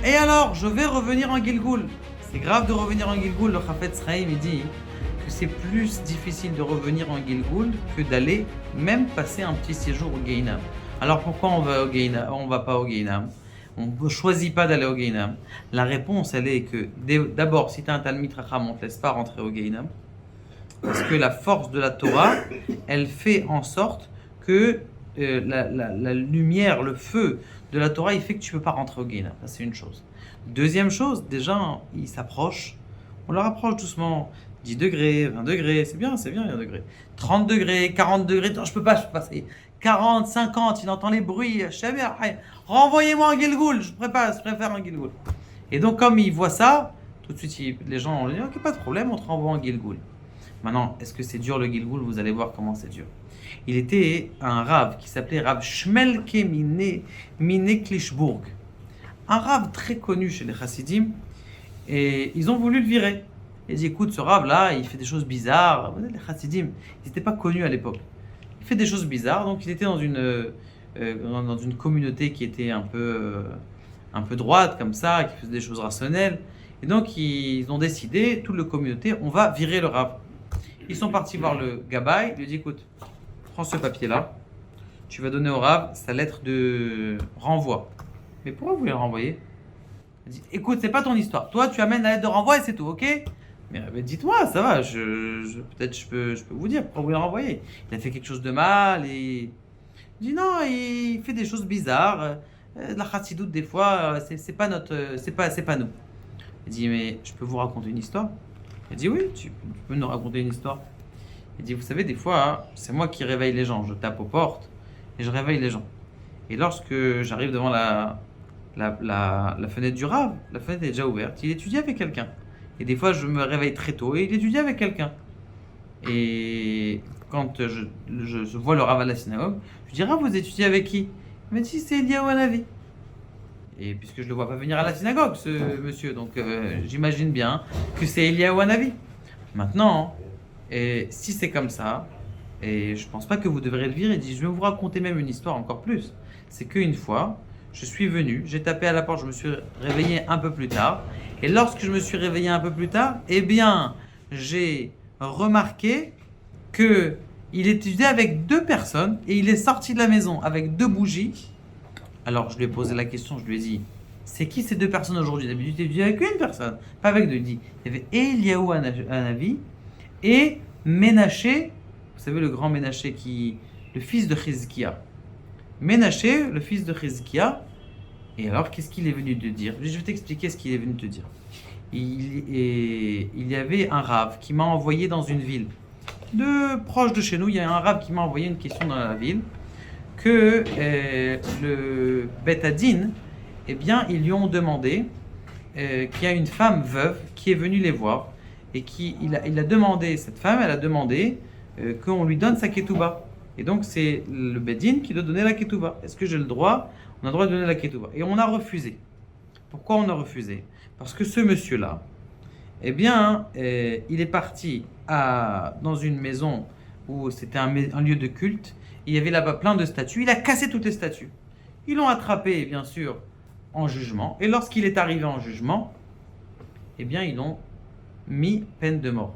Et alors, je vais revenir en Gilgoul. C'est grave de revenir en Gilgoul. Le Chafetz Chaim, il dit que c'est plus difficile de revenir en Gilgoul que d'aller même passer un petit séjour au Guéinam. Alors pourquoi on va au Guéinam, on va pas au Guéinam? On ne choisit pas d'aller au Guéinam. La réponse, elle est que d'abord, si tu as un Talmid Chacham, on ne te laisse pas rentrer au Guéinam. Parce que la force de la Torah, elle fait en sorte que la lumière, le feu de la Torah, il fait que tu ne peux pas rentrer au Guéinam. Ça, c'est une chose. Deuxième chose, déjà, ils s'approchent. On leur approche doucement. 10 degrés, 20 degrés, c'est bien, 20 degrés. 30 degrés, 40 degrés, non, je peux pas, ça y est. 40, 50, il entend les bruits. Renvoyez-moi en Gilgoul, je préfère en Gilgoul. Et donc, comme ils voient ça, tout de suite, les gens ont dit, ok, pas de problème, on te renvoie en Gilgoul. Maintenant, est-ce que c'est dur le Gilgoul? Vous allez voir comment c'est dur. Il était un Rav qui s'appelait Rav Shmelke Mine Klishburg. Un Rav très connu chez les Chassidim. Et ils ont voulu le virer. Ils dit, écoute, ce Rav-là, il fait des choses bizarres. Les Chassidim, ils n'étaient pas connus à l'époque. Il fait des choses bizarres. Donc, il était dans une communauté qui était un peu droite, comme ça, qui faisait des choses rationnelles. Et donc, ils ont décidé, toute la communauté, on va virer le Rav. Ils sont partis voir le Gabbai. Il lui dit, écoute, prends ce papier-là. Tu vas donner au Rav sa lettre de renvoi. Mais pourquoi vous voulez le renvoyer? Il dit, écoute, c'est pas ton histoire. Toi, tu amènes la lettre de renvoi et c'est tout, ok? Mais dites-moi, ça va, peut-être je peux vous dire pourquoi vous le renvoyez. Il a fait quelque chose de mal et... Il dit non, il fait des choses bizarres. La chassidoute, des fois, c'est pas nous. Il dit, mais je peux vous raconter une histoire? Il dit, oui, tu peux nous raconter une histoire. Il dit, vous savez, des fois, hein, c'est moi qui réveille les gens. Je tape aux portes et je réveille les gens. Et lorsque j'arrive devant la fenêtre du Rav, la fenêtre est déjà ouverte. Il étudie avec quelqu'un. Et des fois, je me réveille très tôt et il étudie avec quelqu'un. Et quand je vois le Rav à la synagogue, je dis, Rav, vous étudiez avec qui? Il me dit, c'est Eliyahu Hanavi. Et puisque je ne le vois pas venir à la synagogue, ce monsieur, donc j'imagine bien que c'est Eliyahu Hanavi. Maintenant, si c'est comme ça, et je ne pense pas que vous devrez le virer, il dit, je vais vous raconter même une histoire encore plus. C'est qu'une fois, je suis venu, j'ai tapé à la porte, je me suis réveillé un peu plus tard. Et lorsque je me suis réveillé un peu plus tard, eh bien, j'ai remarqué qu'il étudiait avec 2 personnes et il est sorti de la maison avec 2 bougies. Alors, je lui ai posé la question, je lui ai dit, c'est qui ces 2 personnes aujourd'hui? D'habitude, tu étudies avec une personne, pas avec 2. Il dit, il y avait Eliyahu Hanavi et Ménaché, vous savez, le grand Ménaché, le fils de Chizkiah. Ménaché, le fils de Chizkiah. Et alors, qu'est-ce qu'il est venu te dire? Je vais t'expliquer ce qu'il est venu te dire. Il y avait un Rav qui m'a envoyé dans une ville proche de chez nous. Il y a un Rav qui m'a envoyé une question dans la ville que le Bet Hadin, eh bien, ils lui ont demandé qu'il y a une femme veuve qui est venue les voir et il a demandé, cette femme, elle a demandé qu'on lui donne sa ketouba. Et donc, c'est le Bedin qui doit donner la ketouba. Est-ce que j'ai le droit? On a le droit de donner la ketouba. Et on a refusé. Pourquoi on a refusé? Parce que ce monsieur-là, eh bien, il est parti dans une maison où c'était un lieu de culte. Il y avait là-bas plein de statues. Il a cassé toutes les statues. Ils l'ont attrapé, bien sûr, en jugement. Et lorsqu'il est arrivé en jugement, eh bien, ils l'ont mis peine de mort.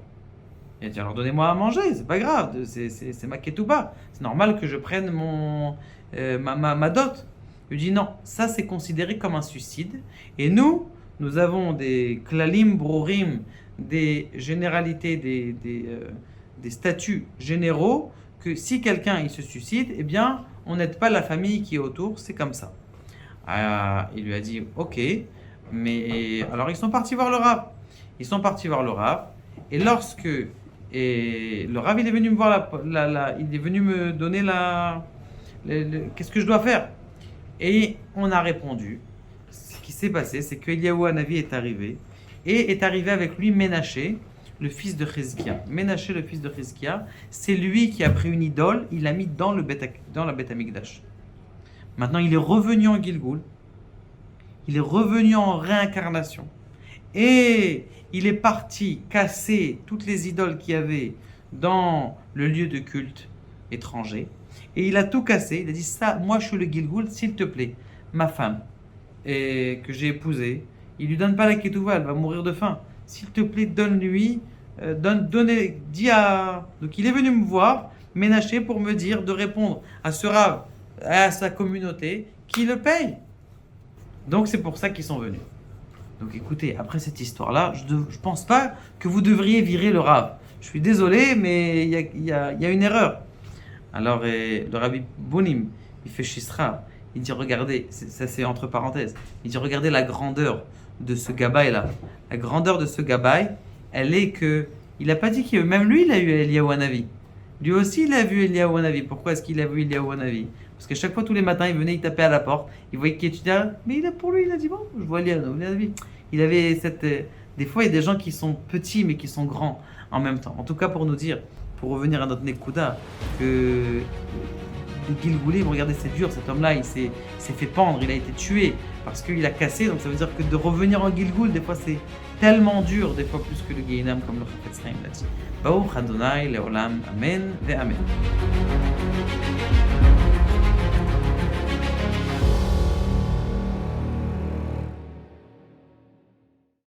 Il a dit, alors donnez-moi à manger, c'est pas grave, c'est ma ketouba. C'est normal que je prenne ma dot. Il dit non, ça c'est considéré comme un suicide. Et nous avons des klalim brorim, des généralités, des statuts généraux, que si quelqu'un il se suicide, eh bien, on n'aide pas la famille qui est autour, c'est comme ça. Il lui a dit, ok, mais alors ils sont partis voir le Rav. Et lorsque le Rav il est venu me voir, il est venu me donner qu'est-ce que je dois faire? Et on a répondu. Ce qui s'est passé, c'est que Eliyahu Hanavi est arrivé, et est arrivé avec lui Ménaché, le fils de Chizkiah. Ménaché, le fils de Chizkiah, c'est lui qui a pris une idole, il l'a mis dans la Beth Amikdash. Maintenant, il est revenu en Gilgoul, il est revenu en réincarnation, et il est parti casser toutes les idoles qu'il y avait dans le lieu de culte étranger. Et il a tout cassé. Il a dit, ça, moi je suis le Gilgoul, s'il te plaît, ma femme, et que j'ai épousée, il lui donne pas la ketouva, elle va mourir de faim. S'il te plaît, donne-lui, dis à... Donc il est venu me voir, Ménaché, pour me dire de répondre à ce Rav, à sa communauté, qui le paye. Donc c'est pour ça qu'ils sont venus. Donc écoutez, après cette histoire-là, je ne pense pas que vous devriez virer le Rav. Je suis désolé, mais il y a une erreur. Alors le Rabbi Bonim, il fait Shisra, il dit regardez, ça c'est entre parenthèses, il dit regardez la grandeur de ce gabaï-là. La grandeur de ce gabaï, elle est que, il n'a pas dit que même lui il a eu Eliyahu Hanavi. Lui aussi il a vu Eliyahu Hanavi. Pourquoi est-ce qu'il a vu Eliyahu Hanavi? Parce qu'à chaque fois, tous les matins, il venait, il tapait à la porte, il voyait qui étudiait, mais pour lui, il a dit bon, je vois Eliyahu Hanavi. Il avait cette... Des fois, il y a des gens qui sont petits, mais qui sont grands en même temps. En tout cas, pour nous dire, pour revenir à notre Nekuda, que les Gilgoulim, regardez, c'est dur, cet homme-là, il s'est fait pendre, il a été tué parce qu'il a cassé. Donc ça veut dire que de revenir en Gilgoul, des fois, c'est tellement dur, des fois plus que le Gehinam, comme le Chafetz Chaim l'a dit. Baruch Adonai Leolam, Amen ve Amen.